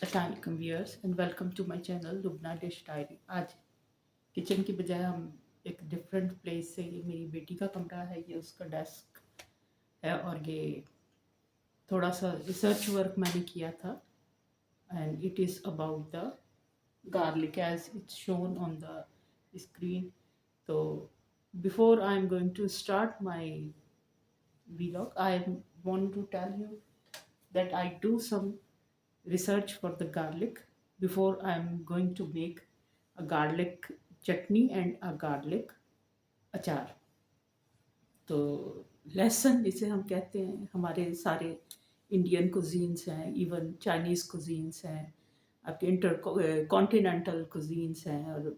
अस्सलाम viewers and welcome to my channel Lubna dish diary. आज किचन की बजाय हम एक डिफरेंट प्लेस से, ये मेरी बेटी का कमरा है, ये उसका डेस्क है और ये थोड़ा सा रिसर्च वर्क मैंने किया था and it is about the garlic as it's shown on the screen. So before I'm going to start my vlog, I want to tell you that I do some research for the garlic before I'm going to make a garlic chutney and a garlic अचार। तो लहसुन जिसे हम कहते हैं, हमारे सारे Indian cuisines हैं, इवन चाइनीज़ कुजीन्स हैं, आपके इंटर कॉन्टिनेंटल कुजीन्स हैं और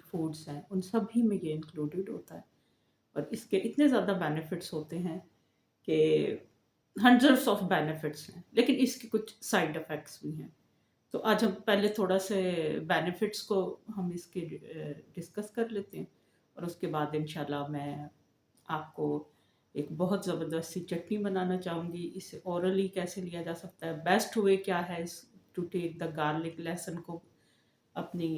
फूड्स हैं, उन सभी में ये इंक्लूडेड होता है। और इसके इतने ज़्यादा बेनिफिट्स होते हैं कि हंड्रेड्स ऑफ बेनिफिट्स हैं, लेकिन इसके कुछ साइड इफ़ेक्ट्स भी हैं। तो आज हम पहले थोड़ा से बेनिफिट्स को हम इसके डिस्कस कर लेते हैं और उसके बाद इंशाल्लाह मैं आपको एक बहुत ज़बरदस्त सी चटनी बनाना चाहूँगी। इसे ओरली कैसे लिया जा सकता है, बेस्ट वे क्या है इस टू टेक द गार्लिक, लहसुन को अपनी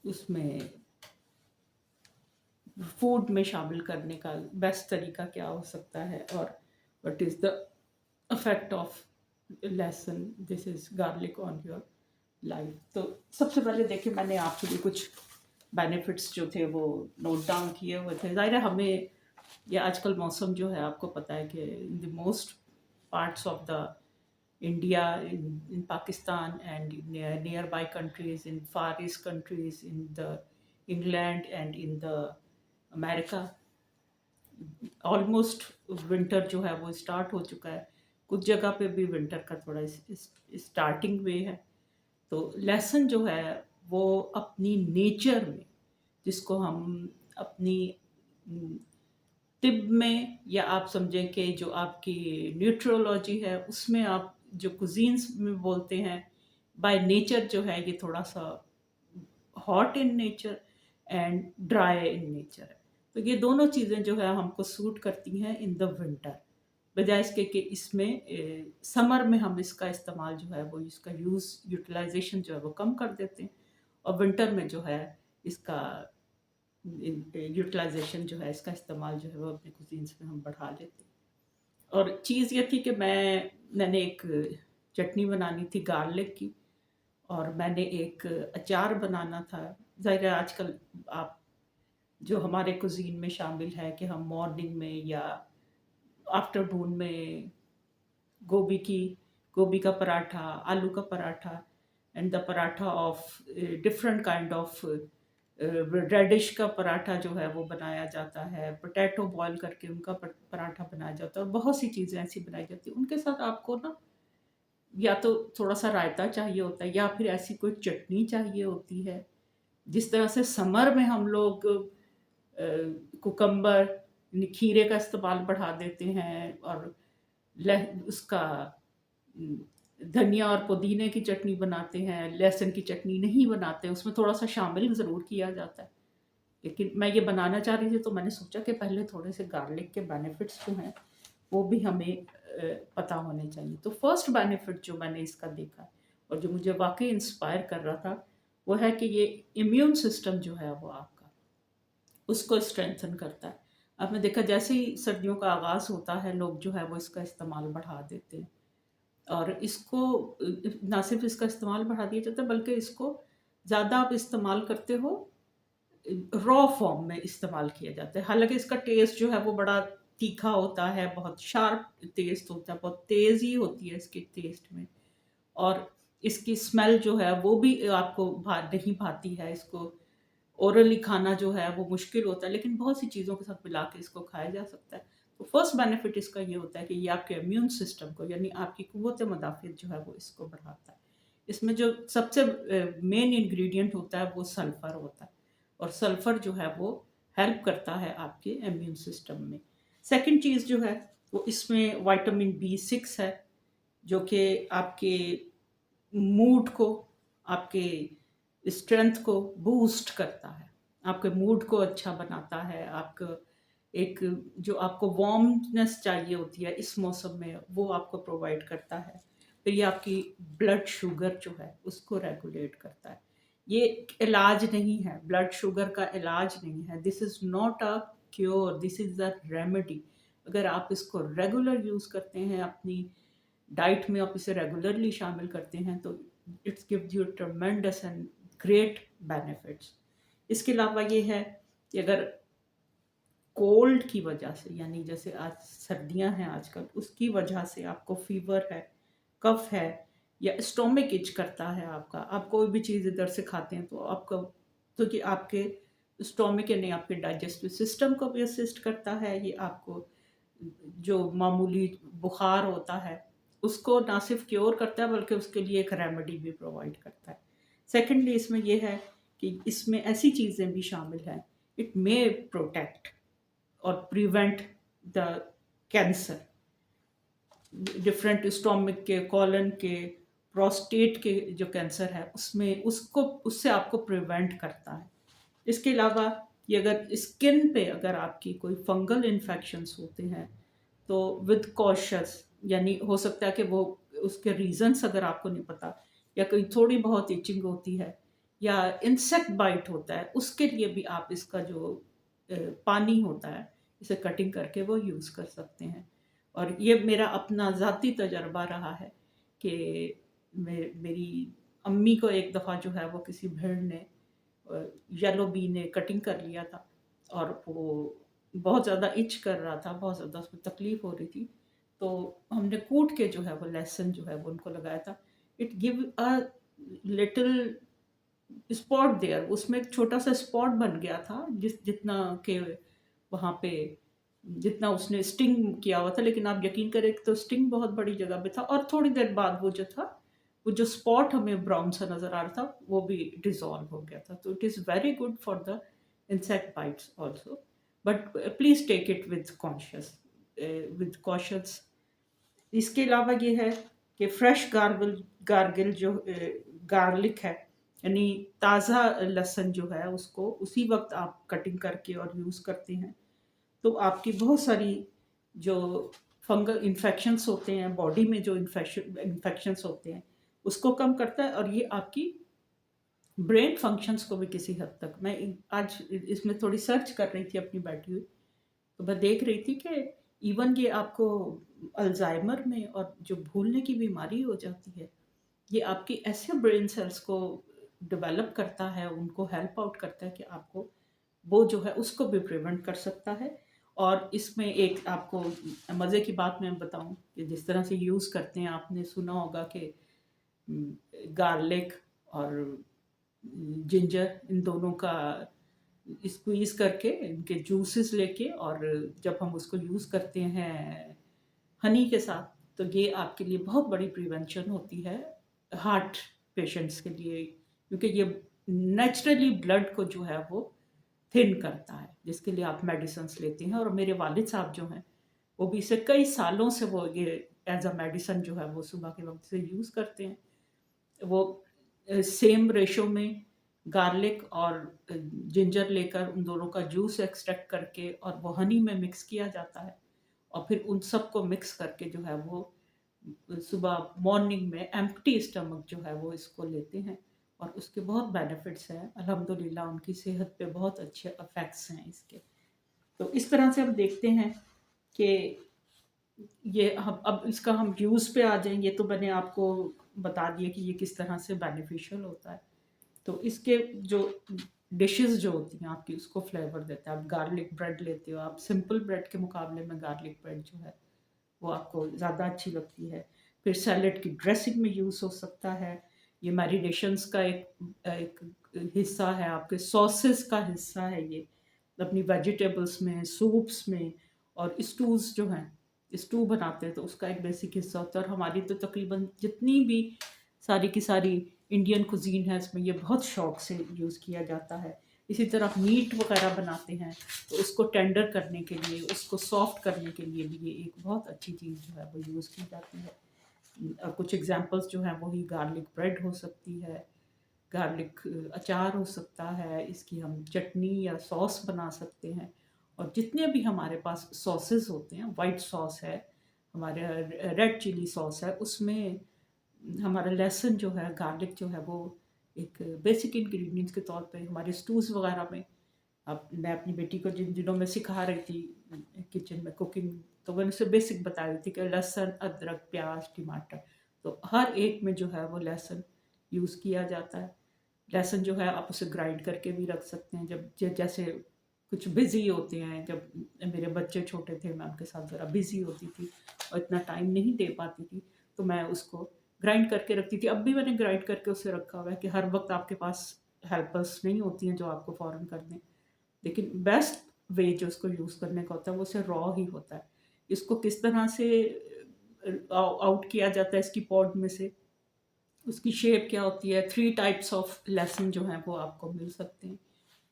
उसमें फूड में शामिल करने का बेस्ट तरीका क्या हो सकता है, और what is the effect of lesson this is garlic on your life. तो सबसे पहले देखिए, मैंने आपके लिए कुछ बेनिफिट्स जो थे वो नोट डाउन किए हुए थे। ज़ाहिर है हमें ये आजकल मौसम जो है, आपको पता है कि in the most parts of the India, in Pakistan and near by countries, in far east countries, in the England and in the America, almost winter जो है वो स्टार्ट हो चुका है। कुछ जगह पे भी विंटर का थोड़ा स्टार्टिंग वे है। तो लहसुन जो है वो अपनी नेचर में, जिसको हम अपनी तिब में, या आप समझें कि जो आपकी न्यूट्रोलॉजी है उसमें, आप जो कुजीन्स में बोलते हैं, बाय नेचर जो है ये थोड़ा सा hot in nature and dry in nature है। तो ये दोनों चीज़ें जो है हमको सूट करती हैं इन द विंटर, बजाय इसके कि इसमें समर में हम इसका इस्तेमाल जो है वो, इसका यूटिलाइजेशन जो है वो कम कर देते हैं, और विंटर में जो है इसका यूटिलाइजेशन जो है, इसका इस्तेमाल जो है वो अपने कुजीन्स में हम बढ़ा लेते हैं। और चीज़ ये थी कि मैंने एक चटनी बनानी थी गार्लिक की, और मैंने एक अचार बनाना था। ज़ाहिर है आजकल आप जो हमारे कुज़ीन में शामिल है कि हम मॉर्निंग में या आफ्टरनून में गोभी का पराठा, आलू का paratha and the paratha of different kind of radish का पराठा जो है वो बनाया जाता है, पोटैटो बॉयल करके उनका पराठा बनाया जाता है, और बहुत सी चीज़ें ऐसी बनाई जाती हैं। उनके साथ आपको ना या तो थोड़ा सा रायता चाहिए होता है, या फिर ऐसी कोई चटनी चाहिए होती है। जिस तरह से समर में हम लोग कुकम्बर, खीरे का इस्तेमाल बढ़ा देते हैं, और उसका धनिया और पुदीने की चटनी बनाते हैं, लहसुन की चटनी नहीं बनाते, उसमें थोड़ा सा शामिल ज़रूर किया जाता है। लेकिन मैं ये बनाना चाह रही थी, तो मैंने सोचा कि पहले थोड़े से गार्लिक के बेनिफिट्स जो हैं वो भी हमें पता होने चाहिए। तो फर्स्ट बेनिफिट जो मैंने इसका देखा और जो मुझे वाकई इंस्पायर कर रहा था, वो है कि ये इम्यून सिस्टम जो है वो आपका, उसको स्ट्रेंथन करता है। आपने देखा जैसे ही सर्दियों का आगाज़ होता है, लोग जो है वो इसका इस्तेमाल बढ़ा देते हैं, और इसको ना सिर्फ इसका इस्तेमाल बढ़ा दिया जाता है, बल्कि इसको ज़्यादा आप इस्तेमाल करते हो, रॉ फॉर्म में इस्तेमाल किया जाता है। हालाँकि इसका टेस्ट जो है वो बड़ा तीखा होता है, बहुत शार्प टेस्ट होता है, बहुत तेज़ ही होती है इसके टेस्ट में, और इसकी स्मेल जो है वो भी आपको नहीं भाती है। इसको ओरली खाना जो है वो मुश्किल होता है, लेकिन बहुत सी चीज़ों के साथ मिला के इसको खाया जा सकता है। तो फर्स्ट बेनिफिट इसका ये होता है कि ये आपके इम्यून सिस्टम को, यानी आपकी क़ुव्वत मुदाफ़ियत जो है वो इसको बढ़ाता है। इसमें जो सबसे मेन इंग्रेडिएंट होता है वो सल्फ़र होता है, और सल्फ़र जो है वो हेल्प करता है आपके इम्यून सिस्टम में। सेकंड चीज़ जो है वो इसमें विटामिन B6 है, जो कि आपके मूड को, आपके स्ट्रेंथ को बूस्ट करता है, आपके मूड को अच्छा बनाता है, आपको एक जो आपको वार्मनेस चाहिए होती है इस मौसम में, वो आपको प्रोवाइड करता है। फिर ये आपकी ब्लड शुगर जो है उसको रेगुलेट करता है। ये इलाज नहीं है, ब्लड शुगर का इलाज नहीं है। This is not a cure, this is a remedy. अगर आप इसको रेगुलर यूज़ करते हैं, अपनी डाइट में आप इसे रेगुलरली शामिल करते हैं, तो it's gives you ट्रेमेंडस and great benefits. इसके अलावा ये है कि अगर कोल्ड की वजह से, यानी जैसे आज सर्दियां हैं आजकल, उसकी वजह से आपको फीवर है, कफ है, या स्टोमिक इच करता है आपका, आप कोई भी चीज़ इधर से खाते हैं तो आपका, तो कि आपके स्टोमिक यानी आपके डाइजेस्टिव सिस्टम को भी असिस्ट करता है। ये आपको जो मामूली बुखार होता है उसको ना सिर्फ क्योर करता है बल्कि उसके लिए एक रेमेडी भी प्रोवाइड करता है। सेकेंडली इसमें यह है कि इसमें ऐसी चीज़ें भी शामिल हैं, इट मे प्रोटेक्ट और prevent the cancer, different stomach के, कॉलन के, प्रोस्टेट के जो कैंसर है उसमें उसको, उससे आपको प्रिवेंट करता है। इसके अलावा ये अगर स्किन पे अगर आपकी कोई फंगल इन्फेक्शंस होते हैं तो विद कॉशस, यानी हो सकता है कि वो उसके रीजंस अगर आपको नहीं पता, या कोई थोड़ी बहुत इचिंग होती है या इंसेक्ट बाइट होता है, उसके लिए भी आप इसका जो पानी होता है इसे कटिंग करके वो यूज़ कर सकते हैं। और ये मेरा अपना ज़ाती तजर्बा रहा है कि मेरी अम्मी को एक दफ़ा जो है वो किसी भेड़ ने, येलो बी ने कटिंग कर लिया था, और वो बहुत ज़्यादा इच कर रहा था, बहुत ज़्यादा उसमें तकलीफ़ हो रही थी। तो हमने कूट के जो है वो लहसुन जो है वो उनको लगाया था। It give a little spot there, उसमें एक छोटा-सा स्पॉट बन गया था, जितना के वहाँ पे जितना उसने स्टिंग किया हुआ था, लेकिन आप यकीन करें तो स्टिंग बहुत बड़ी जगह पे था, और थोड़ी देर बाद वो जो था, वो जो स्पॉट हमें ब्राउन सा नज़र आ रहा था, वो भी डिसॉल्व हो गया था। तो it is very good for the insect bites also, but please take it with cautions. इसके अलावा ये है कि फ्रेश गार्गिल जो गार्लिक है, यानी ताज़ा लहसुन जो है उसको उसी वक्त आप कटिंग करके और यूज़ करते हैं तो आपकी बहुत सारी जो फंगल इन्फेक्शंस होते हैं बॉडी में, जो इन्फेक्शंस होते हैं उसको कम करता है, और ये आपकी ब्रेन फंक्शंस को भी किसी हद तक, मैं आज इसमें थोड़ी सर्च कर रही थी अपनी बैठी हुई, तो मैं देख रही थी कि इवन ये आपको अल्जाइमर में और जो भूलने की बीमारी हो जाती है, ये आपकी ऐसे ब्रेन सेल्स को डेवलप करता है, उनको हेल्प आउट करता है कि आपको वो जो है उसको भी प्रिवेंट कर सकता है। और इसमें एक आपको मज़े की बात मैं बताऊं कि जिस तरह से यूज़ करते हैं, आपने सुना होगा कि गार्लिक और जिंजर, इन दोनों का स्क्वीज़ करके इनके जूसेस लेके, और जब हम उसको यूज़ करते हैं हनी के साथ, तो ये आपके लिए बहुत बड़ी प्रिवेंशन होती है हार्ट पेशेंट्स के लिए, क्योंकि ये नेचुरली ब्लड को जो है वो थिन करता है, जिसके लिए आप मेडिसिन्स लेते हैं। और मेरे वालिद साहब जो हैं वो भी इसे कई सालों से वो ये एज अ मेडिसन जो है वो सुबह के वक्त से यूज़ करते हैं। वो सेम रेशो में गार्लिक और जिंजर लेकर उन दोनों का जूस एक्सट्रैक्ट करके और वो हनी में मिक्स किया जाता है, और फिर उन सबको मिक्स करके जो है वो सुबह मॉर्निंग में एम्प्टी स्टमक जो है वो इसको लेते हैं, और उसके बहुत बेनिफिट्स हैं अल्हम्दुलिल्लाह, उनकी सेहत पे बहुत अच्छे इफ़ेक्ट्स हैं इसके। तो इस तरह से हम देखते हैं कि ये हम अब इसका हम यूज़ पे आ जाएंगे, तो मैंने आपको बता दिया कि ये किस तरह से बेनिफिशियल होता है। तो इसके जो डिशेस जो होती हैं आपकी, उसको फ्लेवर देता है। आप गार्लिक ब्रेड लेते हो, आप सिंपल ब्रेड के मुकाबले में गार्लिक ब्रेड जो है वो आपको ज़्यादा अच्छी लगती है। फिर सैलेड की ड्रेसिंग में यूज़ हो सकता है। ये मैरिनेशंस का एक हिस्सा है, आपके सॉसेस का हिस्सा है ये, अपनी वेजिटेबल्स में, सूप्स में, और स्टूज़ जो हैं, स्टू बनाते हैं तो उसका एक बेसिक हिस्सा होता है। और हमारी तो तकरीबन जितनी भी सारी की सारी इंडियन कुज़ीन है, इसमें ये बहुत शौक से यूज़ किया जाता है। इसी तरह मीट वगैरह बनाते हैं तो उसको टेंडर करने के लिए, उसको सॉफ्ट करने के लिए भी ये एक बहुत अच्छी चीज़ जो है वो यूज़ की जाती है। कुछ एग्जांपल्स जो हैं वही गार्लिक ब्रेड हो सकती है, गार्लिक अचार हो सकता है, इसकी हम चटनी या सॉस बना सकते हैं। और जितने भी हमारे पास सॉसेस होते हैं, वाइट सॉस है, हमारे रेड चिली सॉस है, उसमें हमारा लहसुन जो है, गार्लिक जो है, वो एक बेसिक इंग्रेडिएंट्स के तौर पे हमारे स्टूज़ वगैरह में, अब मैं अपनी बेटी को जिन दिनों में सिखा रही थी किचन में कुकिंग, तो मैंने उसे बेसिक बता रही थी कि लहसुन, अदरक, प्याज, टमाटर, तो हर एक में जो है वो लहसुन यूज़ किया जाता है। लहसुन जो है आप उसे ग्राइंड करके भी रख सकते हैं, जब जैसे कुछ बिज़ी होते हैं, जब मेरे बच्चे छोटे थे मैं उनके साथ ज़रा बिज़ी होती थी और इतना टाइम नहीं दे पाती थी, तो मैं उसको ग्राइंड करके रखती थी। अब भी मैंने ग्राइंड करके उसे रखा हुआ है कि हर वक्त आपके पास हेल्पर्स नहीं होती हैं जो आपको फ़ौरन कर दें, लेकिन बेस्ट वे जो उसको यूज़ करने का होता है वो उसे रॉ ही होता है। इसको किस तरह से आउट किया जाता है इसकी पॉड में से, उसकी शेप क्या होती है, 3 टाइप्स ऑफ लहसुन जो हैं वो आपको मिल सकते हैं।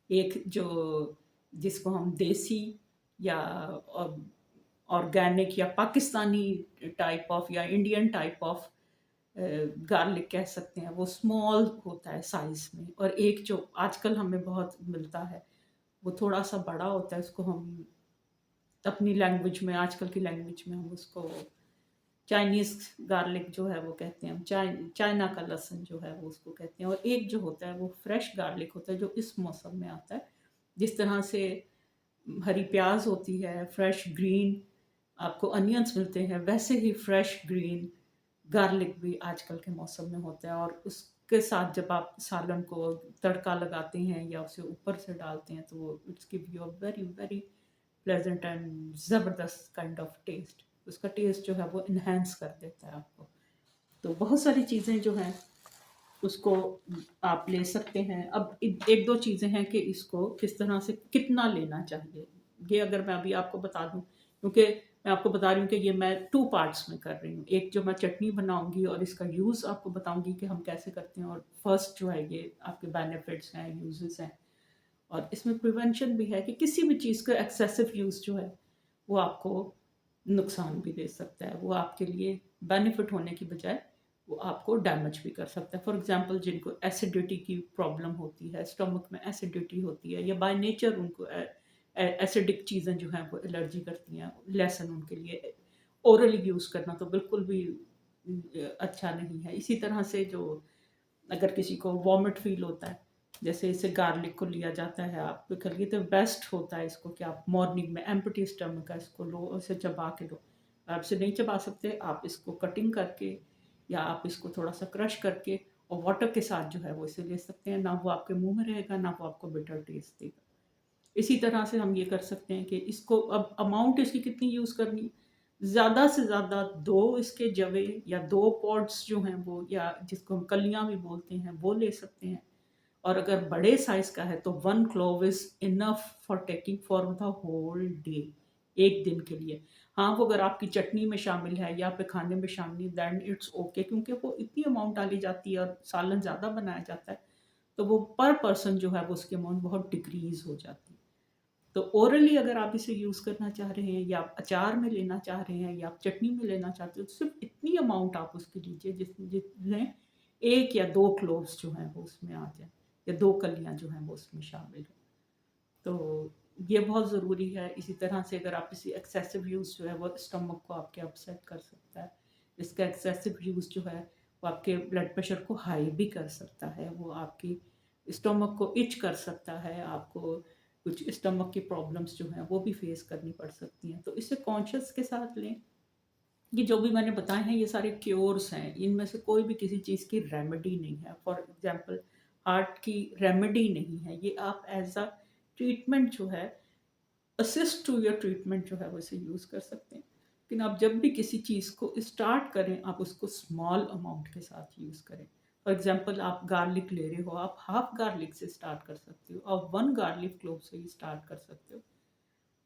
एक जो जिसको हम देसी या ऑर्गेनिक या पाकिस्तानी टाइप ऑफ या इंडियन टाइप ऑफ गार्लिक कह सकते हैं, वो स्मॉल होता है साइज़ में, और एक जो आजकल हमें बहुत मिलता है वो थोड़ा-सा बड़ा होता है, उसको हम अपनी लैंग्वेज में, आजकल की लैंग्वेज में हम उसको चाइनीज़ गार्लिक जो है वो कहते हैं, हम चाइना का लहसुन जो है वो उसको कहते हैं, और एक जो होता है वो फ्रेश गार्लिक होता है जो इस मौसम में आता है। जिस तरह से हरी प्याज़ होती है, फ्रेश ग्रीन आपको अनियंस मिलते हैं, वैसे ही फ्रेश ग्रीन गार्लिक भी आजकल के मौसम में होता है, और उसके साथ जब आप सालन को तड़का लगाते हैं या उसे ऊपर से डालते हैं तो वो it's give you a very very pleasant and ज़बरदस्त काइंड ऑफ टेस्ट। उसका टेस्ट जो है वो इन्हेंस कर देता है आपको। तो बहुत सारी चीज़ें जो हैं उसको आप ले सकते हैं। अब एक दो चीज़ें हैं कि इसको किस तरह से कितना लेना चाहिए, ये अगर मैं अभी आपको बता दूं, क्योंकि मैं आपको बता रही हूँ कि ये मैं 2 पार्ट्स में कर रही हूँ। एक जो मैं चटनी बनाऊंगी और इसका यूज़ आपको बताऊंगी कि हम कैसे करते हैं, और फर्स्ट जो है ये आपके बेनिफिट्स हैं, यूजेस हैं, और इसमें प्रिवेंशन भी है कि किसी भी चीज़ का एक्सेसिव यूज़ जो है वो आपको नुकसान भी दे सकता है, वो आपके लिए बेनिफिट होने की बजाय वो आपको डैमेज भी कर सकता है। फॉर एग्जांपल जिनको एसिडिटी की प्रॉब्लम होती है, स्टमक में एसिडिटी होती है, या बाय नेचर उनको एसिडिक चीज़ें जो हैं वो एलर्जी करती हैं, लहसुन उनके लिए ओरली यूज़ करना तो बिल्कुल भी अच्छा नहीं है। इसी तरह से जो अगर किसी को वॉमिट फील होता है, जैसे इसे गार्लिक को लिया जाता है, आप कर लिए तो बेस्ट होता है इसको कि आप मॉर्निंग में एम्प्टी स्टमक का इसको लो और इसे चबा के लो। आप इसे नहीं चबा सकते, आप इसको कटिंग करके या आप इसको थोड़ा सा क्रश करके और वाटर के साथ जो है वो इसे ले सकते हैं, ना वो आपके मुंह में रहेगा ना वो आपको बिटर टेस्ट देगा। इसी तरह से हम ये कर सकते हैं कि इसको अब अमाउंट इसकी कितनी यूज़ करनी, ज़्यादा से ज़्यादा 2 इसके जवे या 2 पॉड्स जो हैं वो, या जिसको हम कलियाँ भी बोलते हैं, वो ले सकते हैं। और अगर बड़े साइज़ का है तो 1 clove is enough for taking for the whole day, 1 दिन के लिए। हाँ, वो अगर आपकी चटनी में शामिल है या आपके खाने में शामिल, देन इट्स ओके, क्योंकि वो इतनी अमाउंट डाली जाती है और सालन ज़्यादा बनाया जाता है, तो वो पर पर्सन जो है वो उसकी अमाउंट बहुत डिक्रीज़ हो जाती है। तो ओरली अगर आप इसे यूज़ करना चाह रहे हैं, या आप अचार में लेना चाह रहे हैं, या आप चटनी में लेना चाहते हो, तो सिर्फ इतनी अमाउंट आप उसकी लीजिए जितने 1 या 2 क्लोव्स जो हैं वो उसमें आ जाए, या 2 कलियाँ जो हैं वो उसमें शामिल हो। तो ये बहुत ज़रूरी है। इसी तरह से अगर आप इसी एक्सेसिव यूज़ जो है वो स्टमक को आपके अपसेट कर सकता है। इसका एक्सेसिव यूज़ जो है वो आपके ब्लड प्रेशर को हाई भी कर सकता है, वो आपकी स्टमक को इच कर सकता है, आपको कुछ स्टमक की प्रॉब्लम्स जो हैं वो भी फेस करनी पड़ सकती हैं। तो इसे कॉन्शियस के साथ लें। ये जो भी मैंने बताए हैं ये सारे क्योर्स हैं, इनमें से कोई भी किसी चीज़ की रेमेडी नहीं है। फॉर एग्ज़ाम्पल हार्ट की रेमेडी नहीं है, ये आप एज़ अ ट्रीटमेंट जो है, असिस्ट टू योर ट्रीटमेंट जो है वो इसे यूज़ कर सकते हैं। लेकिन आप जब भी किसी चीज़ को स्टार्ट करें, आप उसको स्मॉल अमाउंट के साथ यूज़ करें। फॉर एग्ज़ाम्पल आप गार्लिक ले रहे हो, आप हाफ गार्लिक से स्टार्ट कर सकते हो, आप 1 गार्लिक क्लोव से ही स्टार्ट कर सकते हो।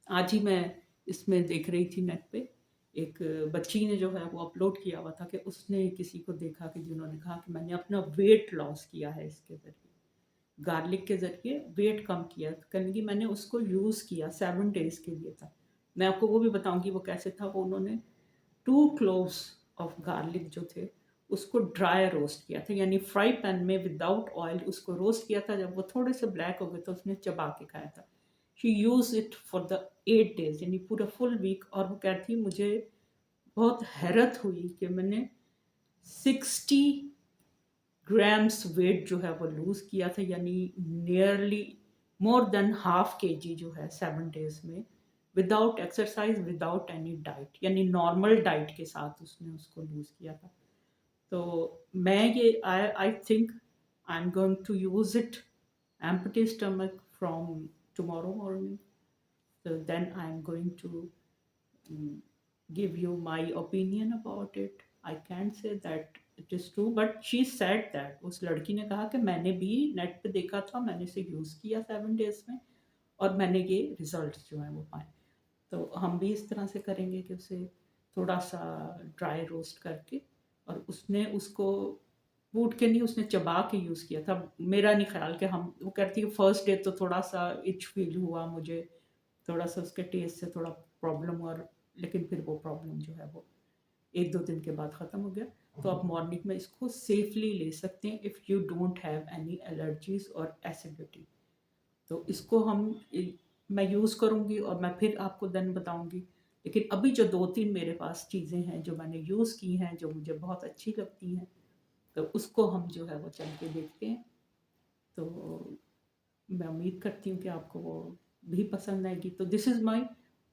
आज ही मैं इसमें देख रही थी नेट पे, एक बच्ची ने जो है वो अपलोड किया हुआ था कि उसने किसी को देखा कि जिन्होंने कहा कि मैंने अपना वेट लॉस किया है इसके ज़रिए, गार्लिक के ज़रिए वेट कम किया। तो कहने लगी मैंने उसको यूज़ किया, 7 डेज़ के लिए था। मैं आपको वो भी बताऊँगी वो कैसे था। वो उन्होंने 2 क्लोव्स ऑफ गार्लिक जो थे, उसको ड्राई रोस्ट किया था, यानी फ्राई पैन में विदाउट ऑयल उसको रोस्ट किया था। जब वो थोड़े से ब्लैक हो गए तो उसने चबा के खाया था। She use it for the 8 days, यानी पूरा फुल वीक। और वो कहती मुझे बहुत हैरत हुई कि मैंने 60 ग्राम्स वेट जो है वो लूज़ किया था, यानी nearly more than half KG जो है 7 डेज में, without exercise, without any diet, यानी नॉर्मल डाइट के साथ उसने उसको लूज़ किया था। तो मैं ये I think I am going to use it empty stomach from tomorrow morning. So then I am going to mm, give you my opinion about it. I can't say that it is true, but she said that, उस लड़की ने कहा कि मैंने भी net पे देखा था, मैंने इसे यूज़ किया 7 डेज में और मैंने ये रिजल्ट्स जो हैं वो पाए। तो हम भी इस तरह से करेंगे कि उसे थोड़ा सा ड्राई रोस्ट करके, और उसने उसको कूट के नहीं, उसने चबा के यूज़ किया था। मेरा नहीं ख्याल कि हम, वो कहती है फर्स्ट डे तो थोड़ा सा इच फील हुआ मुझे, थोड़ा सा उसके टेस्ट से थोड़ा प्रॉब्लम हुआ, लेकिन फिर वो प्रॉब्लम जो है वो 1-2 दिन के बाद ख़त्म हो गया। तो आप मॉर्निंग में इसको सेफली ले सकते हैं if you don't have any allergies और एसिडिटी। तो इसको मैं यूज़ करूँगी और मैं फिर आपको देन बताऊँगी। लेकिन अभी जो 2-3 मेरे पास चीज़ें हैं जो मैंने यूज़ की हैं, जो मुझे बहुत अच्छी लगती हैं, तो उसको हम जो है वो चल के देखते हैं। तो मैं उम्मीद करती हूँ कि आपको वो भी पसंद आएगी। तो this is my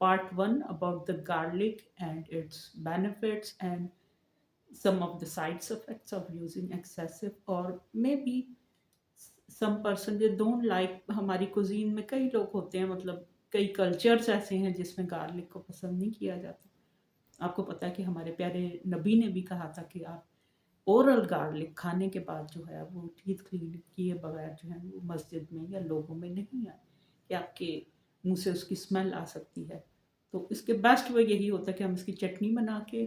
part 1 about the garlic and it's benefits and some of the sides effects of using excessive, or maybe some person they don't like। हमारी कुजीन में कई लोग होते हैं, मतलब कई कल्चर्स ऐसे हैं जिसमें गार्लिक को पसंद नहीं किया जाता। आपको पता है कि हमारे प्यारे नबी ने भी कहा था कि आप ओरल गार्लिक खाने के बाद जो है वो टीथ क्लीन किए बगैर जो है वो मस्जिद में या लोगों में नहीं आए, कि आपके मुंह से उसकी स्मेल आ सकती है। तो इसके बेस्ट वे यही होता है कि हम इसकी चटनी बना के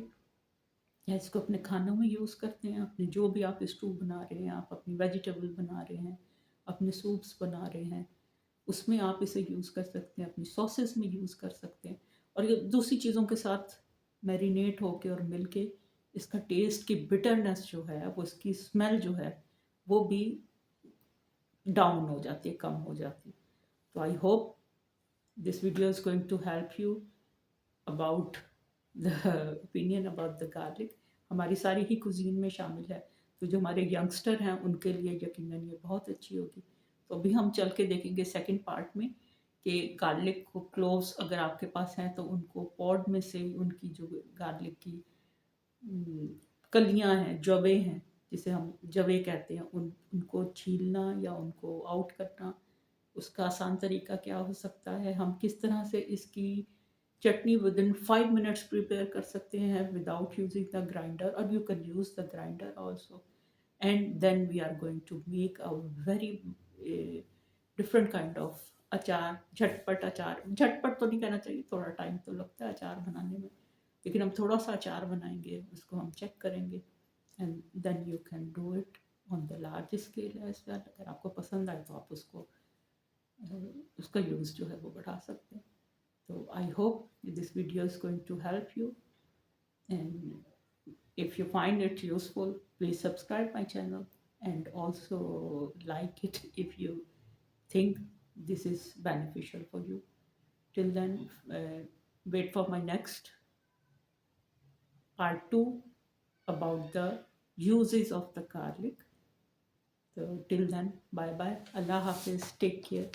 या इसको अपने खानों में यूज़ करते हैं। अपने जो भी आप स्टू बना रहे हैं, आप अपनी वेजिटेबल बना रहे हैं, अपने सूप्स बना रहे हैं, उसमें आप इसे यूज़ कर सकते हैं, अपनी सॉसेस में यूज़ कर सकते हैं, और ये दूसरी चीज़ों के साथ मैरिनेट होके और मिलके इसका टेस्ट की बिटरनेस जो है वो, इसकी स्मेल जो है वो भी डाउन हो जाती है, कम हो जाती है। तो I hope this video is going to help you about the opinion about the garlic. हमारी सारी ही कुजीन में शामिल है, तो जो हमारे यंगस्टर हैं उनके लिए यकीनन ये बहुत अच्छी होगी। तो अभी हम चल के देखेंगे सेकंड पार्ट में कि गार्लिक को, क्लोव्स अगर आपके पास हैं तो उनको पॉड में से उनकी जो गार्लिक की कलियां हैं, जवें हैं, जिसे हम जवें कहते हैं, उनको छीलना या उनको आउट करना, उसका आसान तरीका क्या हो सकता है, हम किस तरह से इसकी chutney within 5 minutes prepare कर सकते हैं विदाउट यूजिंग द ग्राइंडर, और you can use the grinder also. And then we are going to make a very different kind of achar, झटपट अचार। झटपट तो नहीं कहना चाहिए, थोड़ा टाइम तो लगता है अचार बनाने में, लेकिन हम थोड़ा सा अचार बनाएंगे, उसको हम चेक करेंगे, and then you can do it on the large scale as well. अगर आपको पसंद आए तो आप उसका यूज़ जो है वो बढ़ा सकते हैं। तो I hope this video is going to help you, and if you find it useful, please subscribe my channel and also like it if you think this is beneficial for you. Till then, wait for my next part 2 about the uses of the garlic. So till then, bye bye, Allah Hafiz, take care.